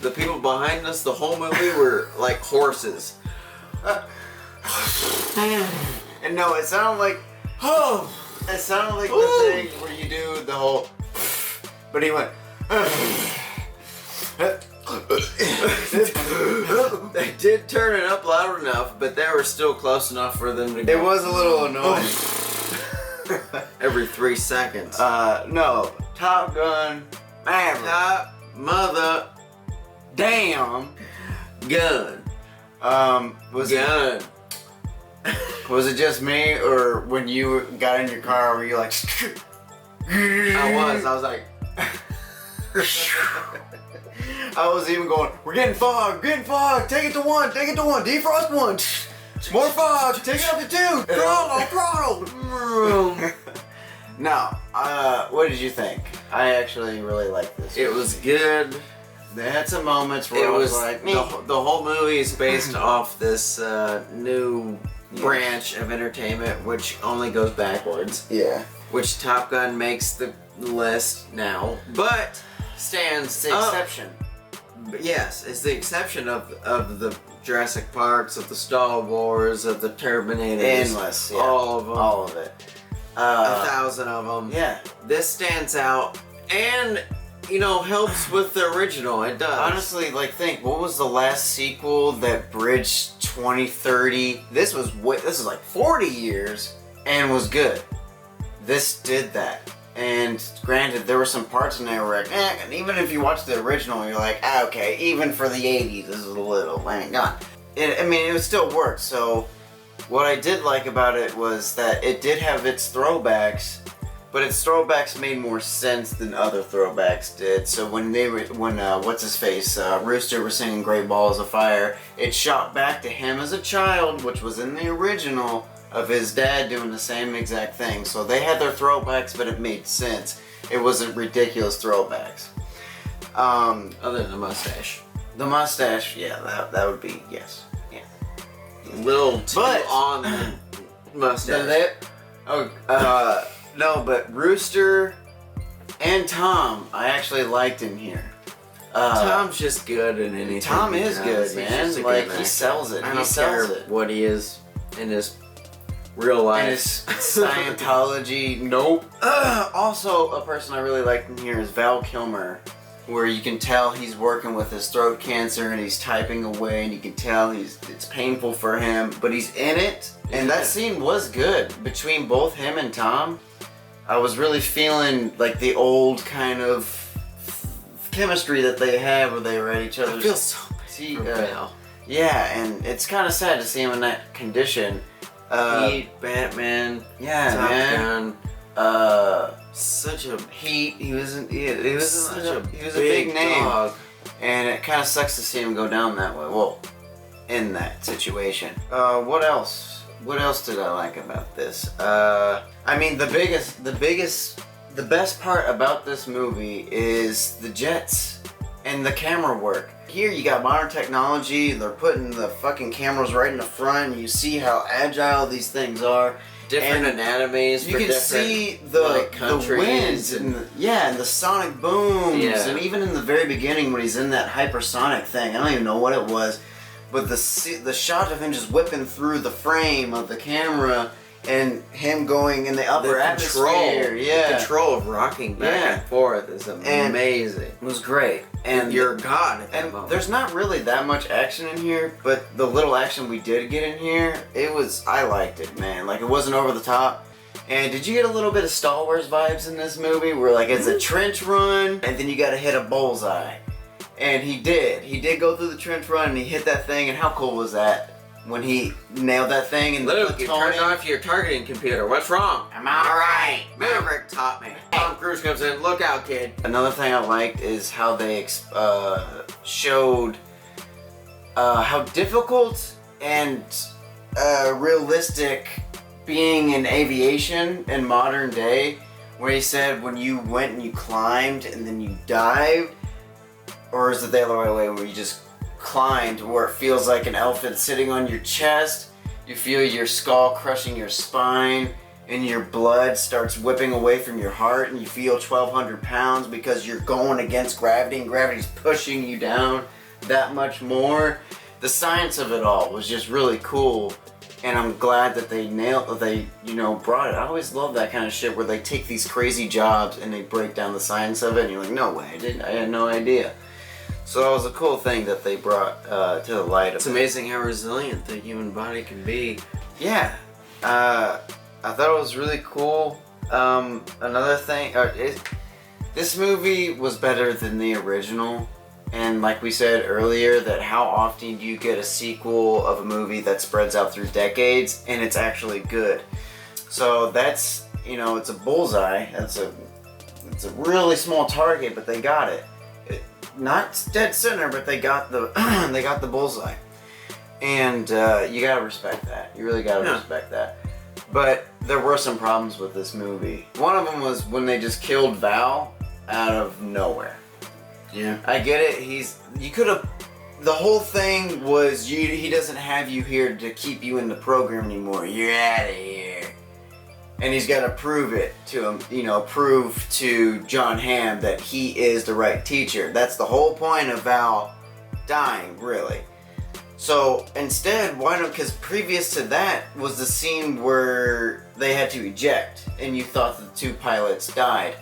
the people behind us the whole movie were like horses. And no, it sounded like it sounded like the thing where you do the whole, but he went. They did turn it up loud enough, but they were still close enough for them to go. It was a little annoying. Every 3 seconds. No, Top Gun, Maverick. Top mother Damn. gun. Was Gun. Was it just me, or when you got in your car, were you like? I was like. I was even going, we're getting fog, take it to 1, defrost 1, more fog, take it up to 2, throttle. No, what did you think? I actually really liked this. It was good. They had some moments where It I was was like, the whole movie is based off this new branch of entertainment, which only goes backwards. yeah. Which Top Gun makes the list now, but stands It's the exception. Yes, it's the exception of the Jurassic Parks, of the Star Wars, of the Terminators. Endless, yeah. All of them. All of it. 1,000 of them. Yeah. This stands out and, helps with the original. It does. Honestly, think, what was the last sequel that bridged 2030? This was like 40 years and was good. This did that. And granted, there were some parts in there where, and even if you watch the original, you're like, okay, even for the 80s, this is a little, gone. It would still work. So, what I did like about it was that it did have its throwbacks, but its throwbacks made more sense than other throwbacks did. So when Rooster was singing "Great Balls of Fire," it shot back to him as a child, which was in the original, of his dad doing the same exact thing. So they had their throwbacks, but it made sense. It wasn't ridiculous throwbacks. Other than the mustache. The mustache, yeah, that would be, yes. Yeah. Little too on the mustache. No, but Rooster and Tom, I actually liked in here. Tom's just good in anything. Tom is good, man. He sells it. I don't care what he is in his real life. And his Scientology, nope. Also, a person I really liked in here is Val Kilmer, where you can tell he's working with his throat cancer and he's typing away, and you can tell it's painful for him, but he's in it. And that scene was good between both him and Tom. I was really feeling like the old kind of chemistry that they had where they were at each other's. I feel so bad. Yeah, and it's kind of sad to see him in that condition. Heat, Batman, Top Gun, such a Heat. He was a big name, dog. and it kind of sucks to see him go down that way. Well, in that situation. What else? What else did I like about this? The best part about this movie is the jets and the camera work. Here you got modern technology, they're putting the fucking cameras right in the front, and you see how agile these things are. Different anatomies. You can see the winds and the sonic booms, and even in the very beginning when he's in that hypersonic thing, I don't even know what it was, but the shot of him just whipping through the frame of the camera and him going in the upper atmosphere. The control of rocking back and forth is amazing. It was great. And you're God at that moment. There's not really that much action in here, but the little action we did get in here, I liked it, man. Like, it wasn't over the top. And did you get a little bit of Star Wars vibes in this movie where, it's a trench run and then you gotta hit a bullseye? And he did. He did go through the trench run and he hit that thing, and how cool was that? When he nailed that thing and Luke, you turned off your targeting computer. What's wrong? I'm alright. Maverick taught me. Tom Cruise comes in. Look out, kid. Another thing I liked is how they showed how difficult and realistic being in aviation in modern day, where he said when you went and you climbed and then you dived, or is it the other way where you just climbed, where it feels like an elephant sitting on your chest, you feel your skull crushing your spine, and your blood starts whipping away from your heart and you feel 1,200 pounds because you're going against gravity and gravity's pushing you down that much more. The science of it all was just really cool, and I'm glad that they brought it. I always love that kind of shit where they take these crazy jobs and they break down the science of it and you're like, no way, I had no idea. So it was a cool thing that they brought to the light. It's amazing how resilient the human body can be. Yeah. I thought it was really cool. Another thing, this movie was better than the original. And like we said earlier, that how often do you get a sequel of a movie that spreads out through decades and it's actually good? So that's, it's a bullseye. It's a really small target, but they got it. Not dead center, but they got the they got the bullseye. And you gotta respect that. You really gotta respect that. But there were some problems with this movie. One of them was when they just killed Val out of nowhere. Yeah. I get it. The whole thing was he doesn't have you here to keep you in the program anymore. You're out of here. And he's got to prove it to him, prove to John Hamm that he is the right teacher. That's the whole point of Val dying, really. So instead, because previous to that was the scene where they had to eject and you thought the two pilots died.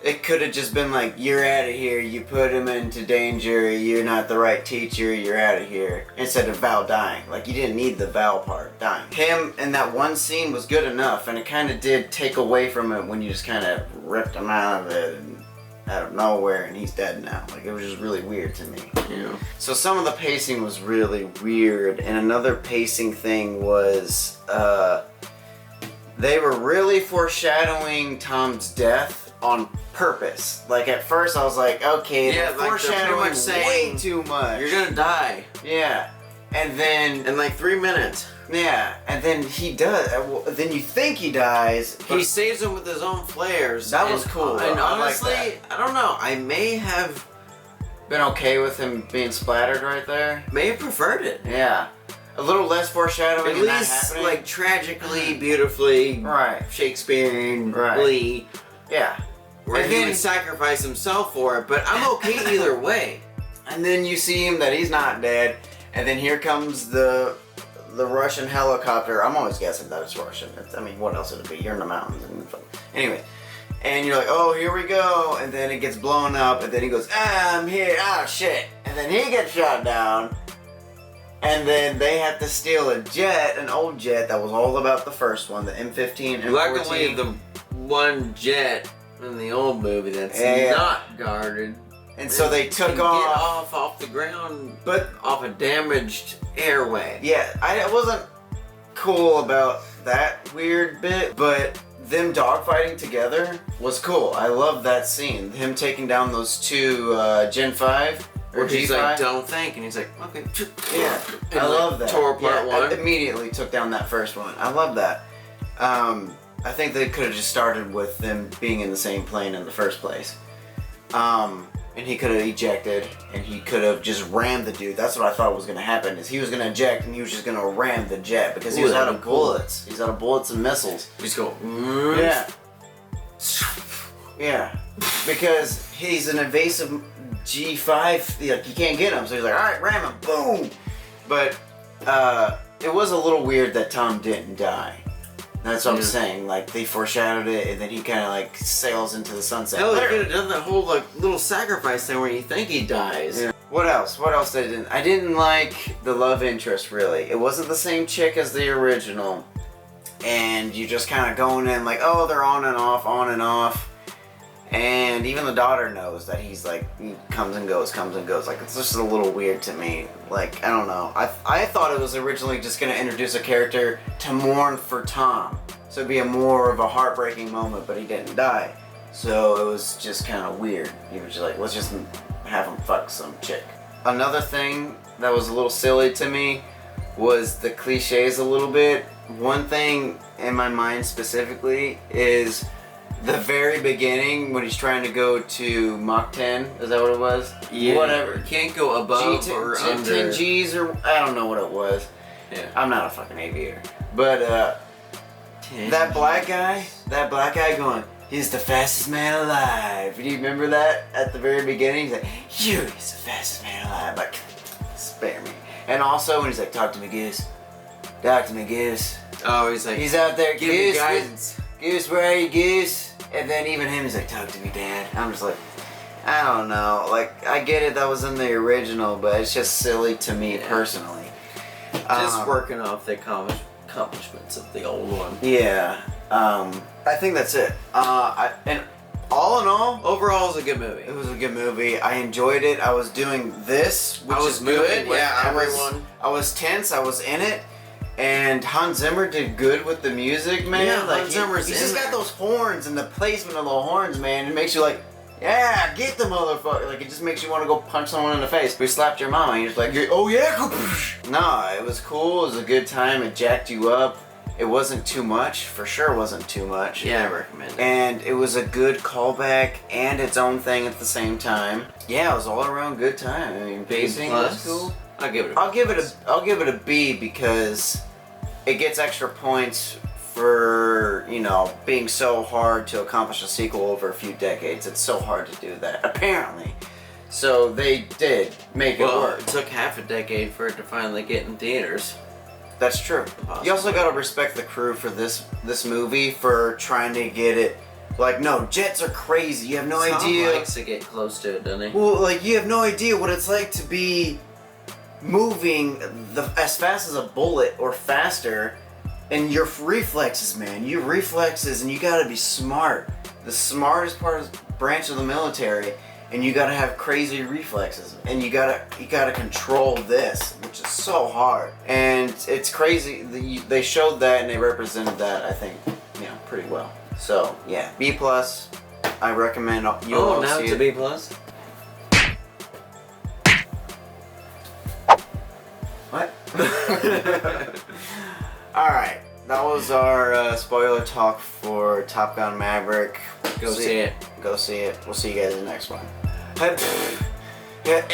It could have just been like, you're out of here, you put him into danger, you're not the right teacher, you're out of here. Instead of Val dying. Like, you didn't need the Val part dying. Him in that one scene was good enough, and it kind of did take away from it when you just kind of ripped him out of it and out of nowhere, and he's dead now. Like, it was just really weird to me. Yeah. So some of the pacing was really weird, and another pacing thing was, they were really foreshadowing Tom's death on purpose. Like, at first I was like, okay, yeah, they're like foreshadowing saying, way too much. You're gonna die. Yeah. And then In like 3 minutes. yeah, and then he does. Then you think he dies. But He saves him with his own flares. That was cool, And though. I like honestly, that. I don't know. I may have been okay with him being splattered right there. preferred it. Yeah. A little less foreshadowing. At and that least happening. like tragically, beautifully, Right. Shakespearean, Right. Yeah. where And he then- would sacrifice himself for it. But I'm okay either way. And then you see him that he's not dead, and then here comes the Russian helicopter. I'm always guessing that it's Russian. I mean, what else would it be? You're in the mountains. Anyway, and you're like, oh, here we go. And then it gets blown up, and then he goes, I'm here. Oh, shit. And then he gets shot down. And then they have to steal a jet, an old jet that was all about the first one, the M15 and Luckily, M14. the one jet in the old movie that's Yeah. not guarded. And so they took can off. get off the ground, But off a damaged airway. yeah, I wasn't cool about that weird bit, but them dogfighting together was cool. I love that scene. Him taking down those two Gen 5 or Where he's G5. like, don't think, and he's like, okay. Yeah, And I like, love that. Tore apart Yeah, one. I immediately took down that first one. I love that. I think they could have just started with them being in the same plane in the first place. And he could have ejected, and he could have just rammed the dude. That's what I thought was going to happen, is he was going to eject, and he was just going to ram the jet, because he Ooh, was out that'd of be cool. bullets. He's out of bullets and missiles. Just go, Yeah. Yeah. Because he's an evasive G5, like, you can't get him, so he's like, alright, ram him, boom! But, it was a little weird that Tom didn't die. That's what I'm saying, like, they foreshadowed it, and then he kind of, like, sails into the sunset. Hell, they could have done that whole, like, little sacrifice thing where you think he dies. Yeah. What else? What else I didn't? I didn't like the love interest, really. It wasn't the same chick as the original. And you just kind of going in like, oh, they're on and off, on and off. And even the daughter knows that he's like, he comes and goes. Like, it's just a little weird to me. Like, I don't know. I thought it was originally just going to introduce a character to mourn for Tom. So it'd be more of a heartbreaking moment, but he didn't die. So it was just kind of weird. He was just like, let's just have him fuck some chick. Another thing that was a little silly to me was the cliches a little bit. One thing in my mind specifically is the very beginning when he's trying to go to Mach 10. Is that what it was? Yeah. Whatever. You can't go above or under. 10 Gs or I don't know what it was. Yeah. I'm not a fucking aviator. But That black guy going, he's the fastest man alive. Do you remember that at the very beginning? He's like, he's the fastest man alive. Like, spare me. And also when he's like, talk to me, Goose. Talk to me, Goose. Oh, he's like, He's out there, give me Goose. guidance. Goose, where are you, Goose? And then even him, he's like, talk to me, Dad. I'm just like, I don't know. Like, I get it, that was in the original, but it's just silly to me personally. Just working off the accomplishments of the old one. Yeah. I think that's it. And all in all, Overall, it was a good movie. it was a good movie. I enjoyed it. I was doing this, which I was is good. moving with Yeah, everyone. I was tense. I was in it. And Hans Zimmer did good with the music, man. Yeah, like Hans Zimmer's he's in just got there. those horns and the placement of the horns, man. It makes you like, yeah, get the motherfucker. Like, it just makes you want to go punch someone in the face. We slapped your mama and you're just like, oh yeah, go. Nah, it was cool. It was a good time. It jacked you up. It wasn't too much. For sure wasn't too much. Yeah, I recommend it. And it was a good callback and its own thing at the same time. Yeah, it was all around good time. I mean, pacing was cool. I'll give it a I'll give it a B because it gets extra points for, you know, being so hard to accomplish a sequel over a few decades. It's so hard to do that, apparently. So they did make it work. It took half a decade for it to finally get in theaters. That's true. You also gotta respect the crew for this movie for trying to get it. Like, no, jets are crazy. You have no Tom idea. likes to get close to it, doesn't he? Well, like, you have no idea what it's like to be moving as fast as a bullet or faster, and your reflexes, man. Your reflexes, and you gotta be smart. The smartest branch of the military, and you gotta have crazy reflexes, and you gotta control this, which is so hard. And it's crazy. They showed that and they represented that, I think, you know, pretty well. So yeah, B+. I recommend you all now see it's it. a B+. What? Alright, that was our spoiler talk for Top Gun Maverick. Go see it. Go see it. We'll see you guys in the next one. Did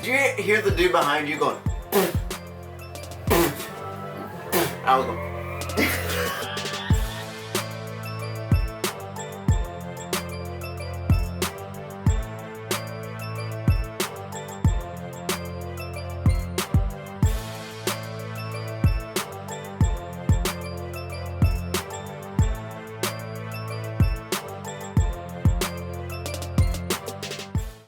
you hear the dude behind you going? I was going.